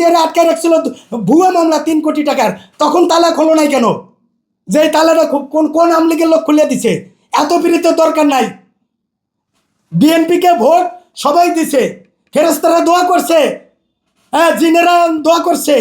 জিয়ারে আটকে রাখছিল ভুয়া মামলা 3 কোটি টাকার, তখন তালা খোলো নাই কেন? যে তালাটা কোন কোন আওয়ামী লীগের লোক খুলে দিছে? এত বিরতির দরকার নাই। বিএনপিকে ভোট সবাই দিছে, ফেরেস্তারা দোয়া করছে, হ্যাঁ জিনেরা দোয়া করছে,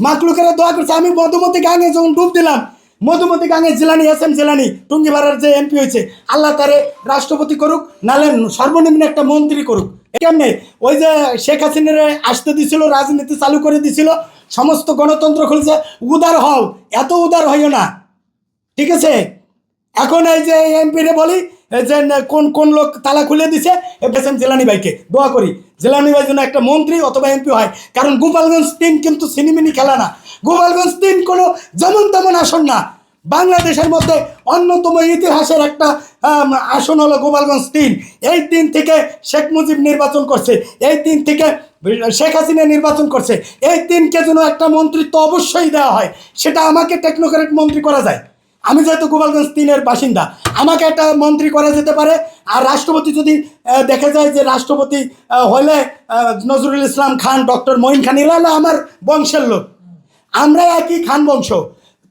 মাকলুকেরা দোয়া করছে। আমি মধুমতি গাঙে যখন ডুব দিলাম, মধুমতি গাঙে জিলানি, এস এম জিলানি টুঙ্গিপাড়ার যে এমপি হয়েছে, আল্লাহ তারে রাষ্ট্রপতি করুক, নাহলে সর্বনিম্ন একটা মন্ত্রী করুক। কেমনে? ওই যে শেখ হাসিনারে আসতে দিছিল, রাজনীতি চালু করে দিছিল, সমস্ত গণতন্ত্র খুলছে। উদার হও, এত উদার হইও না, ঠিক আছে? এখন এই যে এমপিরে বলি যে কোন কোন লোক তালা খুলে দিছে, এম জেলানি ভাইকে দোয়া করি, জেলানি ভাই যেন একটা মন্ত্রী অথবা এমপি হয়। কারণ গোপালগঞ্জ 3 কিন্তু সিনেমিনি খেলা না। গোপালগঞ্জ 3 কোনো যেমন তেমন আসন না। বাংলাদেশের মধ্যে অন্যতম ইতিহাসের একটা আসন হলো গোপালগঞ্জ 3। এই 3 থেকে শেখ মুজিব নির্বাচন করছে, এই 3 থেকে শেখ হাসিনা নির্বাচন করছে। এই 3কে যেন একটা মন্ত্রিত্ব অবশ্যই দেওয়া হয়, সেটা আমাকে টেকনোক্রেট মন্ত্রী করা যায়। আমি যেহেতু গোপালগঞ্জ 3-এর বাসিন্দা, আমাকে একটা মন্ত্রী করা যেতে পারে। আর রাষ্ট্রপতি যদি দেখা যায় যে রাষ্ট্রপতি হলে নজরুল ইসলাম খান, ডক্টর মঈন খান, এরা হলো আমার বংশের লোক, আমরা একই খান বংশ।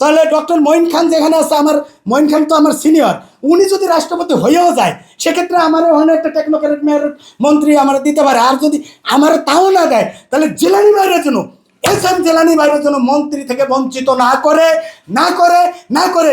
তাহলে ডক্টর মঈন খান যেখানে আছে, আমার মঈন খান তো আমার সিনিয়র, উনি যদি রাষ্ট্রপতি হয়েও যায়, সেক্ষেত্রে আমার ওখানে একটা টেকনোক্রেট মেয়র মন্ত্রী আমার দিতে পারে। আর যদি আমার তাও না দেয়, তাহলে জেলানি বাইরের জন্য, এস এম জেলানি বাইরের জন্য মন্ত্রী থেকে বঞ্চিত না করে